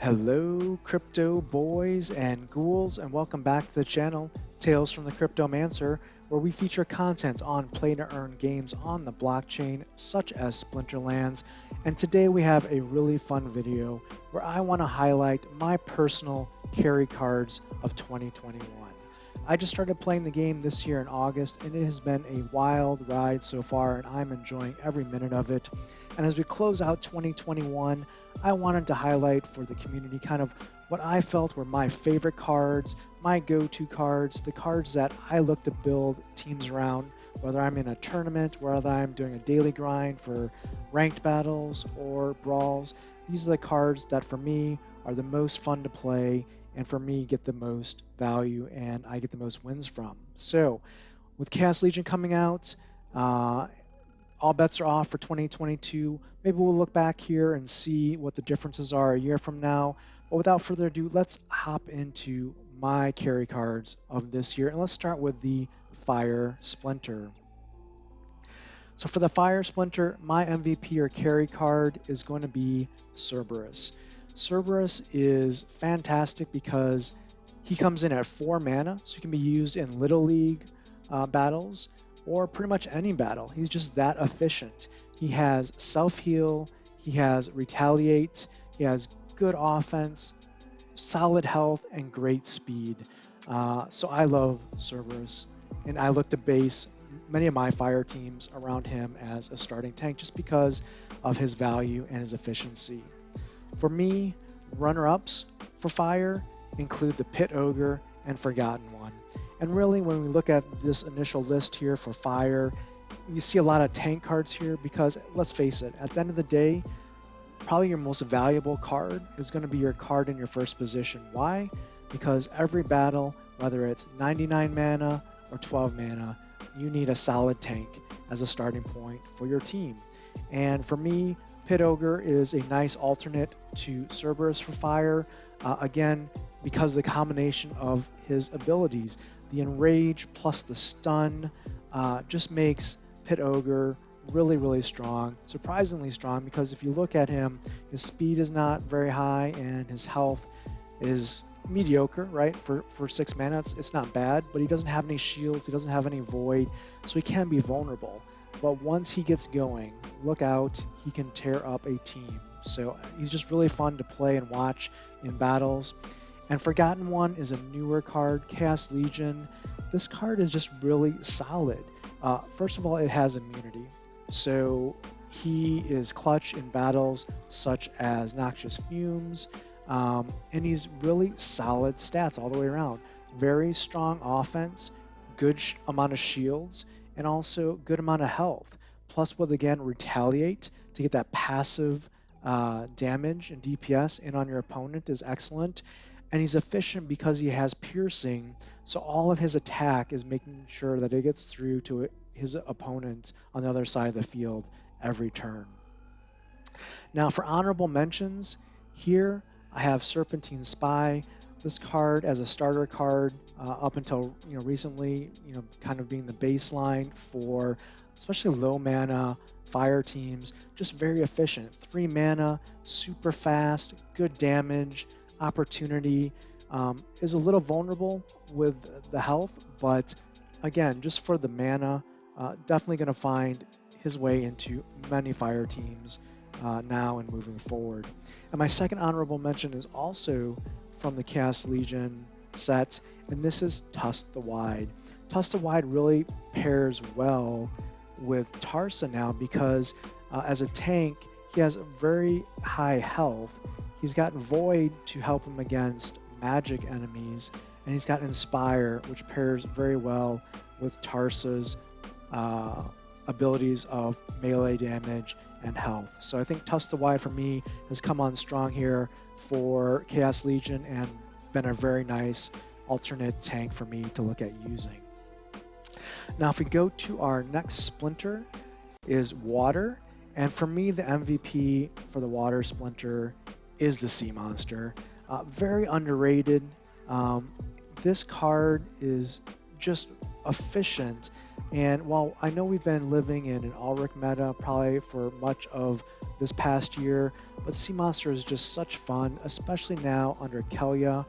Hello, crypto boys and ghouls, and welcome back to the channel, Tales from the Cryptomancer, where we feature content on play-to-earn games on the blockchain, such as Splinterlands. And today we have a really fun video where I want to highlight my personal carry cards of 2021. I just started playing the game this year in August, and it has been a wild ride so far, and I'm enjoying every minute of it. And as we close out 2021, I wanted to highlight for the community kind of what I felt were my favorite cards, my go-to cards, the cards that I look to build teams around, whether I'm in a tournament, whether I'm doing a daily grind for ranked battles or brawls. These are the cards that for me are the most fun to play and for me get the most value and I get the most wins from. So with Chaos Legion coming out, all bets are off for 2022. Maybe we'll look back here and see what the differences are a year from now. But without further ado, let's hop into my carry cards of this year. And let's start with the Fire Splinter. So for the Fire Splinter, my MVP or carry card is going to be Cerberus. Cerberus is fantastic because he comes in at 4 mana, so he can be used in Little League battles or pretty much any battle. He's just that efficient. He has self-heal, he has retaliate, he has good offense, solid health, and great speed. So I love Cerberus, and I look to base many of my fire teams around him as a starting tank just because of his value and his efficiency. For me, runner-ups for fire include the Pit Ogre and Forgotten One. And really, when we look at this initial list here for fire, you see a lot of tank cards here because, let's face it, at the end of the day, probably your most valuable card is going to be your card in your first position. Why? Because every battle, whether it's 99 mana or 12 mana, you need a solid tank as a starting point for your team. And for me, Pit Ogre is a nice alternate to Cerberus for fire. Again, because of the combination of his abilities. The Enrage plus the Stun just makes Pit Ogre really strong, surprisingly strong, because if you look at him, his speed is not very high and his health is mediocre, right? For 6 mana, it's not bad, but he doesn't have any shields, he doesn't have any void, so he can be vulnerable. But once he gets going, look out, he can tear up a team. So he's just really fun to play and watch in battles. And Forgotten One is a newer card, Chaos Legion. This card is just really solid. First of all, it has immunity. So he is clutch in battles such as Noxious Fumes, and he's really solid stats all the way around. Very strong offense, good amount of shields, and also good amount of health. Plus with, again, Retaliate to get that passive damage and DPS in on your opponent is excellent. And he's efficient because he has piercing, so all of his attack is making sure that it gets through to his opponent on the other side of the field every turn. Now for honorable mentions, here I have Serpentine Spy. This card as a starter card up until recently, kind of being the baseline for especially low mana fire teams, just very efficient. 3 mana, super fast, good damage, opportunity, is a little vulnerable with the health, but again, just for the mana, definitely going to find his way into many fire teams now and moving forward. And my second honorable mention is also from the Chaos Legion set, and this is Tusk the Wide. Tusk the Wide really pairs well with Tarsa now because as a tank, he has very high health. He's got Void to help him against magic enemies, and he's got Inspire, which pairs very well with Tarsa's abilities of melee damage and health. So I think Tusk the Wide for me has come on strong here for Chaos Legion and been a very nice alternate tank for me to look at using. Now if we go to our next Splinter is Water, and for me the MVP for the Water Splinter is the Sea Monster. Very underrated. This card is just efficient. And while I know we've been living in an Ulrich meta probably for much of this past year, but Sea Monster is just such fun, especially now under Kelia.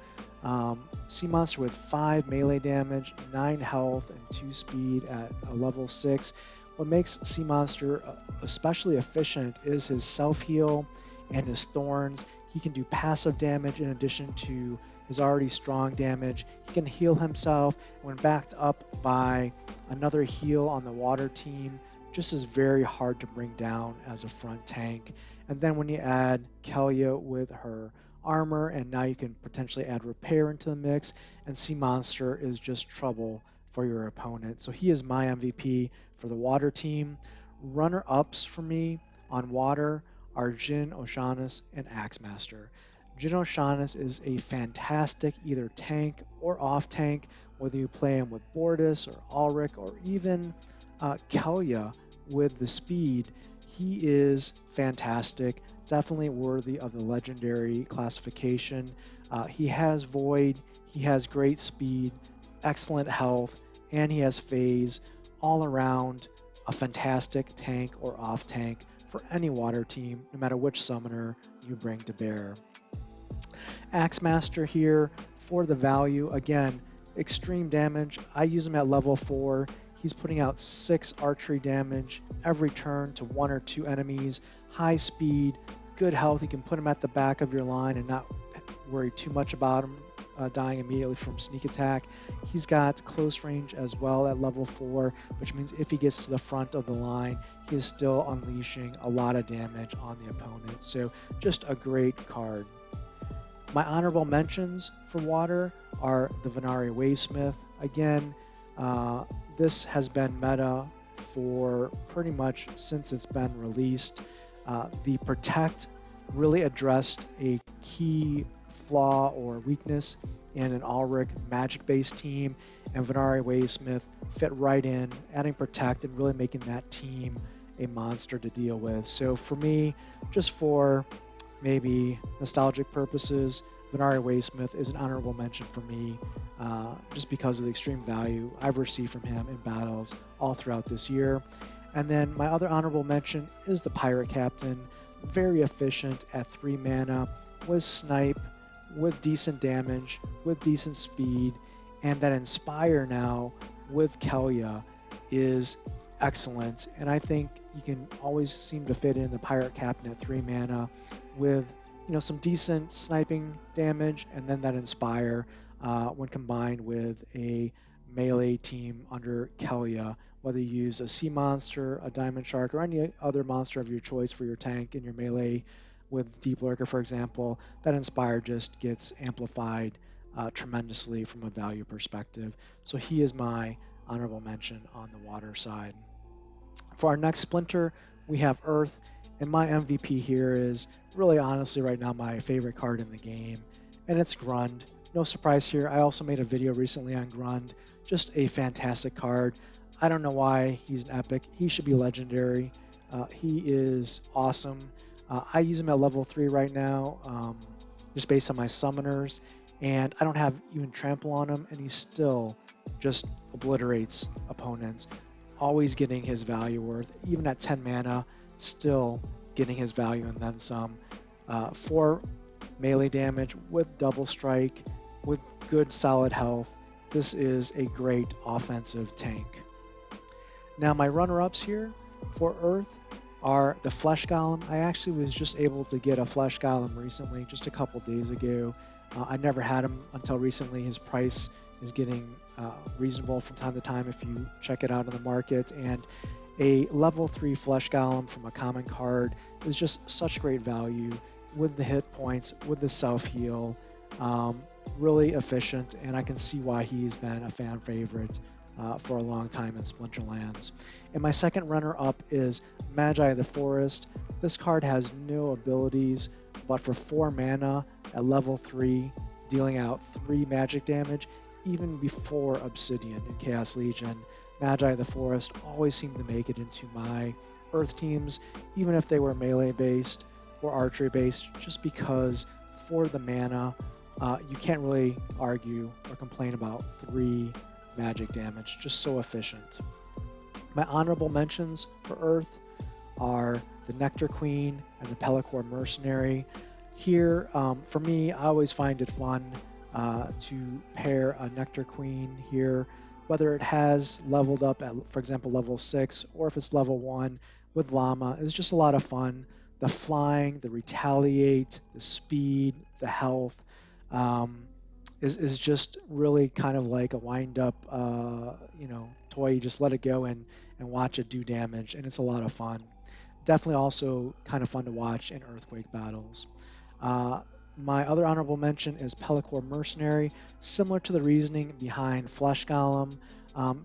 Sea Monster with 5 melee damage, 9 health, and 2 speed at a level 6. What makes Sea Monster especially efficient is his self-heal and his thorns. He can do passive damage in addition to his already strong damage. He can heal himself when backed up by another heal on the water team. Just is very hard to bring down as a front tank. And then when you add Kelia with her armor, and now you can potentially add repair into the mix, and Sea Monster is just trouble for your opponent. So he is my MVP for the water team. Runner-ups for me on water are Jin Oceanus and Axemaster. Jin Oceanus is a fantastic either tank or off tank, whether you play him with Bordis or Ulrich or even Kelia with the speed. He is fantastic, definitely worthy of the legendary classification. He has Void, he has great speed, excellent health, and he has phase. All around a fantastic tank or off tank for any water team, no matter which summoner you bring to bear. Axemaster here for the value. Again, extreme damage. I use him at level 4. He's putting out 6 archery damage every turn to 1 or 2 enemies. High speed, good health. You can put him at the back of your line and not worry too much about him dying immediately from sneak attack. He's got close range as well at level 4, which means if he gets to the front of the line, he is still unleashing a lot of damage on the opponent. So just a great card. My honorable mentions for water are the Venari Waysmith. Again, this has been meta for pretty much since it's been released. The Protect really addressed a key flaw or weakness in an Ulrich magic-based team, and Venari Waysmith fit right in, adding Protect and really making that team a monster to deal with. So for me, just for maybe nostalgic purposes, Venari Waysmith is an honorable mention for me, just because of the extreme value I've received from him in battles all throughout this year. And then my other honorable mention is the Pirate Captain, very efficient at 3 mana, with snipe, with decent damage, with decent speed, and that Inspire now with Kelia is excellent. And I think you can always seem to fit in the Pirate Captain at 3 mana with some decent sniping damage, and then that Inspire when combined with a melee team under Kelia, whether you use a Sea Monster, a Diamond Shark, or any other monster of your choice for your tank in your melee with Deep Lurker, for example, that Inspire just gets amplified tremendously from a value perspective. So he is my honorable mention on the water side. For our next Splinter, we have Earth, and my MVP here is really honestly right now my favorite card in the game, and it's Grund. No surprise here, I also made a video recently on Grund. Just a fantastic card. I don't know why he's an epic. He should be legendary. He is awesome. I use him at level 3 right now, just based on my summoners, and I don't have even trample on him, and he still just obliterates opponents, always getting his value worth, even at 10 mana, still getting his value and then some. 4 melee damage with double strike, with good solid health. This is a great offensive tank. Now my runner-ups here for Earth are the Flesh Golem. I actually was just able to get a Flesh Golem recently, just a couple days ago. I never had him until recently. His price is getting reasonable from time to time if you check it out on the market. And a level 3 Flesh Golem from a common card is just such great value with the hit points, with the self-heal. Really efficient, and I can see why he's been a fan favorite for a long time in Splinterlands. And my second runner-up is Magi of the Forest. This card has no abilities, but for 4 mana at level 3, dealing out 3 magic damage, even before Obsidian and Chaos Legion, Magi of the Forest always seem to make it into my Earth teams, even if they were melee-based or archery-based, just because for the mana, you can't really argue or complain about 3 magic damage, just so efficient. My honorable mentions for Earth are the Nectar Queen and the Pelacor Mercenary. Here, for me, I always find it fun to pair a Nectar Queen here, whether it has leveled up at, for example, level 6, or if it's level 1 with Llama. It's just a lot of fun. The flying, the retaliate, the speed, the health um, is just really kind of like a wind up, toy. You just let it go and watch it do damage, and it's a lot of fun. Definitely also kind of fun to watch in earthquake battles. Uh, my other honorable mention is Pelacor Mercenary, similar to the reasoning behind Flesh Golem,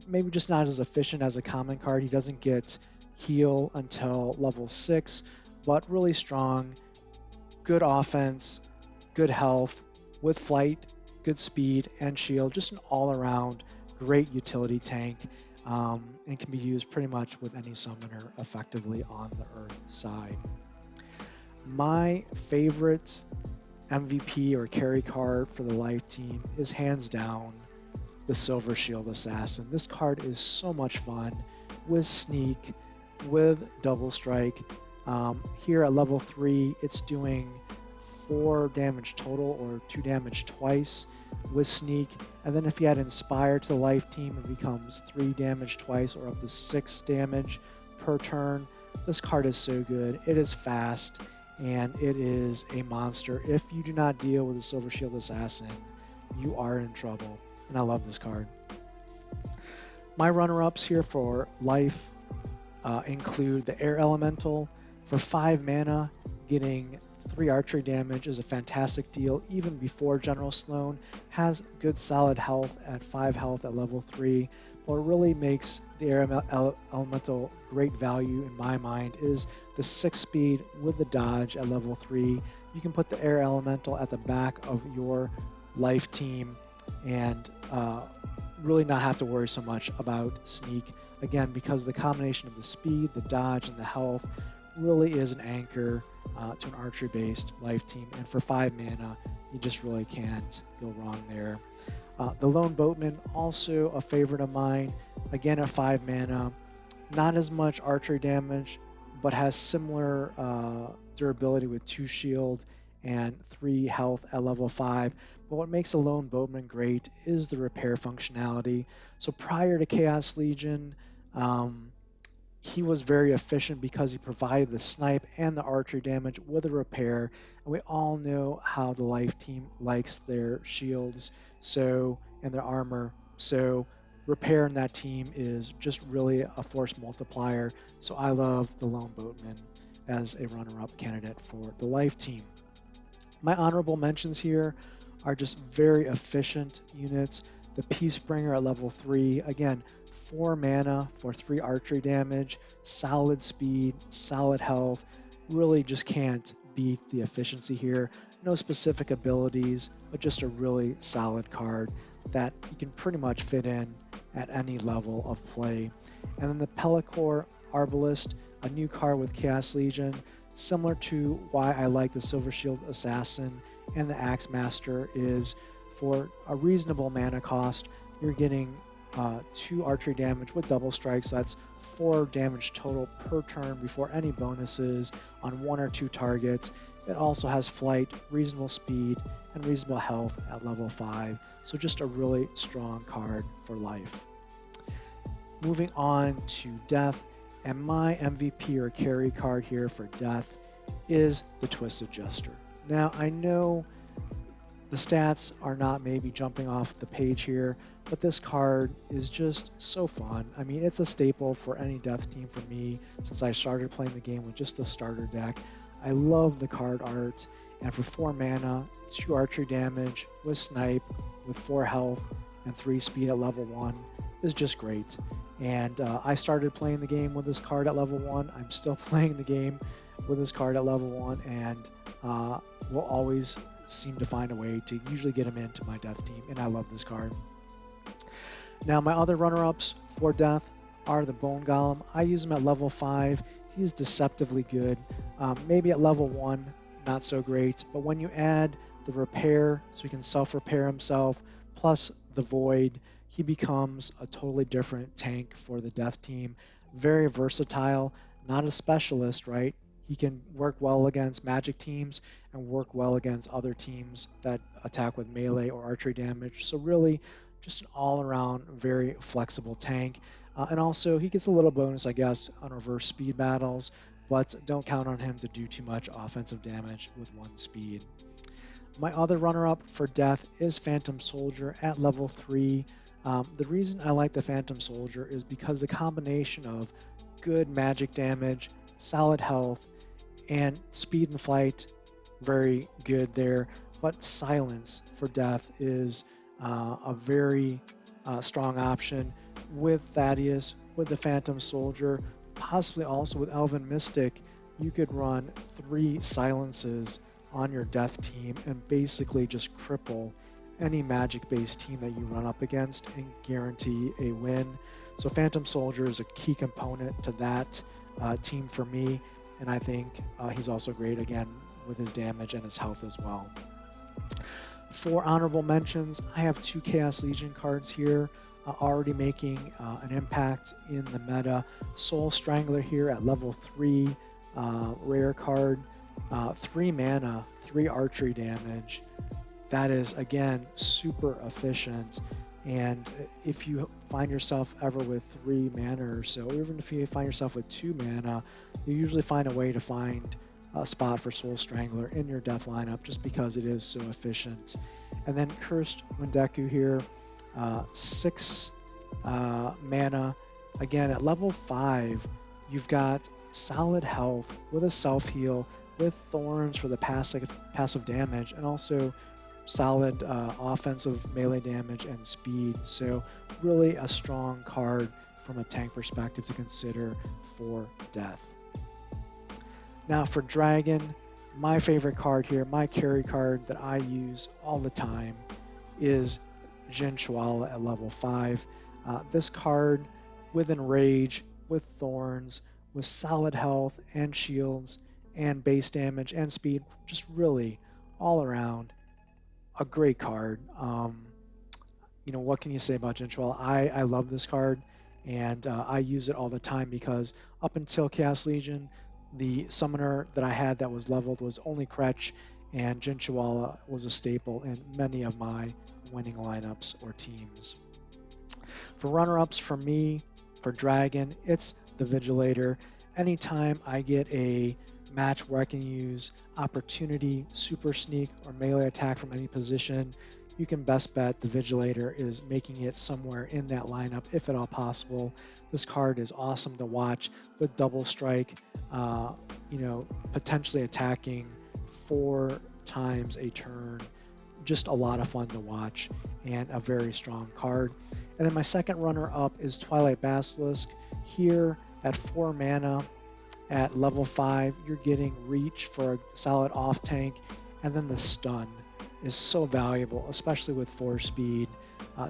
maybe just not as efficient as a common card. He doesn't get heal until level 6, but really strong, good offense, good health, with flight, good speed, and shield. Just an all-around great utility tank, and can be used pretty much with any summoner effectively on the Earth side. My favorite MVP or carry card for the Life team is hands down the Silver Shield Assassin. This card is so much fun with Sneak, with Double Strike. Here at level 3, it's doing 4 damage total, or 2 damage twice with Sneak. And then if you add Inspire to the Life team, it becomes 3 damage twice, or up to 6 damage per turn. This card is so good. It is fast, and it is a monster. If you do not deal with the Silver Shield Assassin, you are in trouble. And I love this card. My runner-ups here for Life include the Air Elemental. For 5 mana, getting 3 archery damage is a fantastic deal, even before General Sloan. Has good solid health at 5 health at level 3. What really makes the Air Elemental great value in my mind is the 6 speed with the dodge at level 3. You can put the Air Elemental at the back of your Life team and really not have to worry so much about Sneak. Again, because the combination of the speed, the dodge, and the health really is an anchor to an archery-based Life team. And for 5 mana, you just really can't go wrong there. The Lone Boatman, also a favorite of mine. Again, at 5 mana, not as much archery damage, but has similar durability with 2 shield and 3 health at level 5. But what makes the Lone Boatman great is the repair functionality. So prior to Chaos Legion, he was very efficient because he provided the snipe and the archery damage with a repair. And we all know how the Life team likes their shields and their armor. So repair in that team is just really a force multiplier. So I love the Lone Boatman as a runner-up candidate for the Life team. My honorable mentions here are just very efficient units. The Peacebringer at level 3, again, 4 mana for 3 archery damage, solid speed, solid health. Really just can't beat the efficiency here. No specific abilities, but just a really solid card that you can pretty much fit in at any level of play. And then the Pelacor Arbalist, a new card with Chaos Legion, similar to why I like the Silver Shield Assassin and the Axe Master, is for a reasonable mana cost, you're getting 2 archery damage with double strikes. That's 4 damage total per turn before any bonuses on 1 or 2 targets. It also has flight, reasonable speed, and reasonable health at level 5. So just a really strong card for Life. Moving on to Death, and my MVP or carry card here for Death is the Twisted Jester. Now, I know the stats are not maybe jumping off the page here, but this card is just so fun. I mean, it's a staple for any Death team for me since I started playing the game with just the starter deck. I love the card art, and for 4 mana, 2 archery damage with snipe, with 4 health and 3 speed at level 1 is just great. And I started playing the game with this card at level 1. I'm still playing the game with this card at level 1, and will always seem to find a way to usually get him into my Death team, and I love this card. Now, my other runner-ups for Death are the Bone Golem. I use him at level 5. He's deceptively good. Maybe at level 1, not so great, but when you add the repair, so he can self-repair himself, plus the void, he becomes a totally different tank for the death team. Very versatile, not a specialist, right? He can work well against magic teams and work well against other teams that attack with melee or archery damage. So really, just an all-around very flexible tank. And also, he gets a little bonus, I guess, on reverse speed battles, but don't count on him to do too much offensive damage with one speed. My other runner-up for death is Phantom Soldier at level 3. The reason I like the Phantom Soldier is because the combination of good magic damage, solid health, and speed and flight, very good there. But silence for death is a very strong option with Thaddeus, with the Phantom Soldier, possibly also with Elven Mystic. You could run 3 silences on your death team and basically just cripple any magic based team that you run up against and guarantee a win. So Phantom Soldier is a key component to that team for me, and I think he's also great again with his damage and his health as well. For honorable mentions, I have 2 Chaos Legion cards here already making an impact in the meta. Soul Strangler here at level 3, rare card, 3 mana, 3 archery damage. That is, again, super efficient. And if you find yourself ever with 3 mana or so, even if you find yourself with 2 mana, you usually find a way to find a spot for Soul Strangler in your death lineup just because it is so efficient. And then Cursed Wendeku here, 6 mana. Again, at level 5, you've got solid health with a self-heal, with Thorns for the passive damage, and also solid offensive melee damage and speed. So really a strong card from a tank perspective to consider for death. Now for Dragon, my favorite card here, my carry card that I use all the time is Jin Chwala at level 5. This card with Enrage, with Thorns, with solid health and shields and base damage and speed, just really all around a great card. What can you say about Jin Chwala? I love this card, and I use it all the time because up until Chaos Legion, the summoner that I had that was leveled was only Kretch, and Jin Chwala was a staple in many of my winning lineups or teams. For runner-ups for me, for Dragon, it's the Vigilator. Anytime I get a match where I can use Opportunity, Super Sneak, or melee attack from any position, you can best bet the Vigilator is making it somewhere in that lineup, if at all possible. This card is awesome to watch with double strike, potentially attacking 4 times a turn. Just a lot of fun to watch and a very strong card. And then my second runner-up is Twilight Basilisk. Here at 4 mana, at level 5, you're getting reach for a solid off tank, and then the stun is so valuable, especially with 4 speed.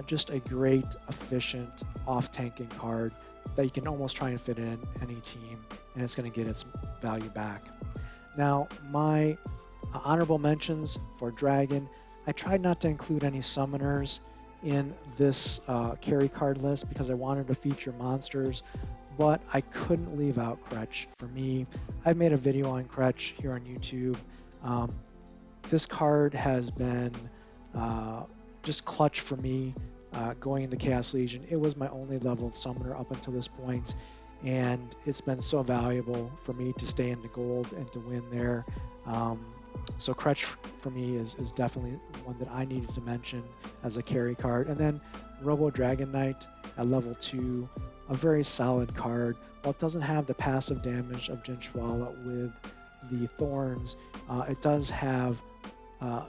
Just a great, efficient off tanking card that you can almost try and fit in any team, and it's going to get its value back. Now, my honorable mentions for Dragon, I tried not to include any summoners in this carry card list because I wanted to feature monsters, but I couldn't leave out Kretch. For me, I've made a video on Kretch here on YouTube. This card has been just clutch for me going into Chaos Legion. It was my only leveled summoner up until this point, and it's been so valuable for me to stay into gold and to win there. So Kretch for me is definitely one that I needed to mention as a carry card. And then Robo Dragon Knight at level 2, a very solid card. While it doesn't have the passive damage of Jin Chwala with the Thorns, it does have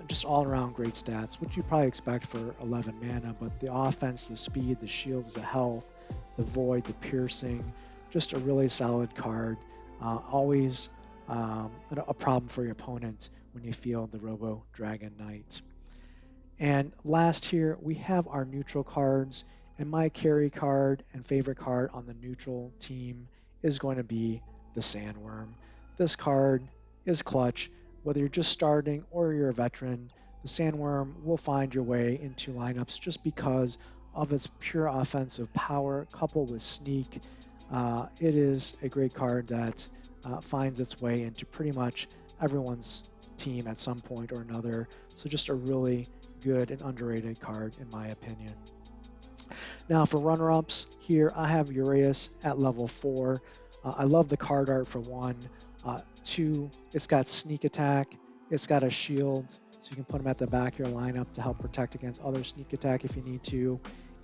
just all-around great stats, which you probably expect for 11 mana, but the offense, the speed, the shields, the health, the void, the piercing, just a really solid card. Always a problem for your opponent when you field the Robo Dragon Knight. And last here, we have our neutral cards, and my carry card and favorite card on the neutral team is going to be the Sandworm. This card is clutch. Whether you're just starting or you're a veteran, the Sandworm will find your way into lineups just because of its pure offensive power coupled with sneak. It is a great card that finds its way into pretty much everyone's team at some point or another. So just a really good and underrated card in my opinion. Now for runner-ups here, I have Uraeus at level 4. I love the card art for one. 2, it's got sneak attack. It's got a shield, so you can put him at the back of your lineup to help protect against other sneak attack if you need to.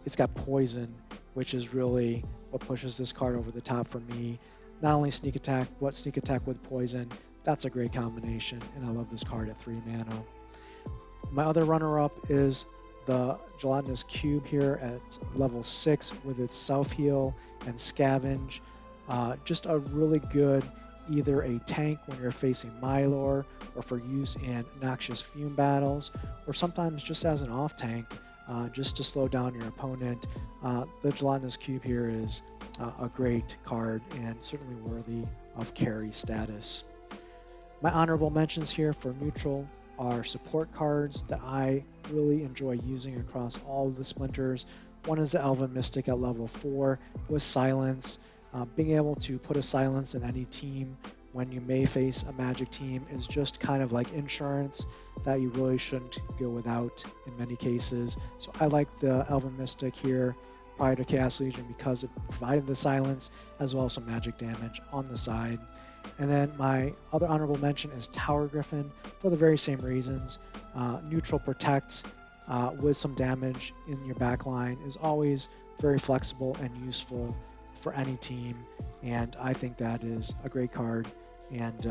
It's got poison, which is really what pushes this card over the top for me. Not only sneak attack, but sneak attack with poison. That's a great combination, and I love this card at 3 mana. My other runner-up is the Gelatinous Cube here at level 6 with its self-heal and scavenge. Just a really good either a tank when you're facing Mylor or for use in Noxious Fume battles, or sometimes just as an off tank, just to slow down your opponent. The Gelatinous Cube here is a great card and certainly worthy of carry status. My honorable mentions here for neutral are support cards that I really enjoy using across all of the splinters. One is the Elven Mystic at level 4 with Silence. Being able to put a Silence in any team when you may face a Magic team is just kind of like insurance that you really shouldn't go without in many cases. So I like the Elven Mystic here prior to Chaos Legion because it provided the Silence as well as some magic damage on the side. And then my other honorable mention is Tower Griffin for the very same reasons. Neutral protect with some damage in your backline is always very flexible and useful for any team, and I think that is a great card and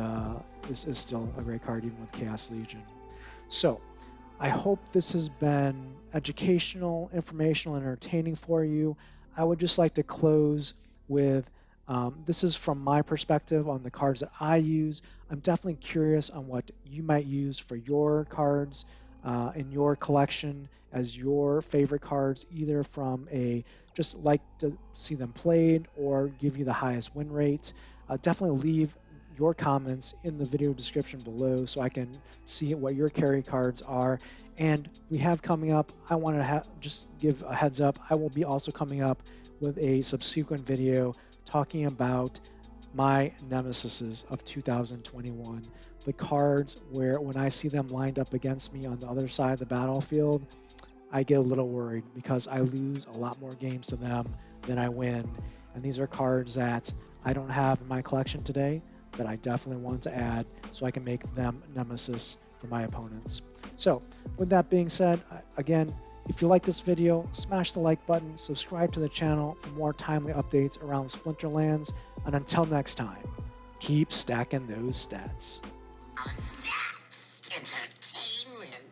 is still a great card even with Chaos Legion. So I hope this has been educational, informational, and entertaining for you. I would just like to close with this is from my perspective on the cards that I use. I'm definitely curious on what you might use for your cards in your collection as your favorite cards, either from a just like to see them played or give you the highest win rate. Definitely leave your comments in the video description below so I can see what your carry cards are. And we have coming up, I want to just give a heads up, I will be also coming up with a subsequent video talking about my nemesises of 2021. The cards where when I see them lined up against me on the other side of the battlefield, I get a little worried because I lose a lot more games to them than I win. And these are cards that I don't have in my collection today that I definitely want to add so I can make them nemesis for my opponents. So with that being said, again, if you like this video, smash the like button, subscribe to the channel for more timely updates around Splinterlands, and until next time, keep stacking those stats. That's entertainment.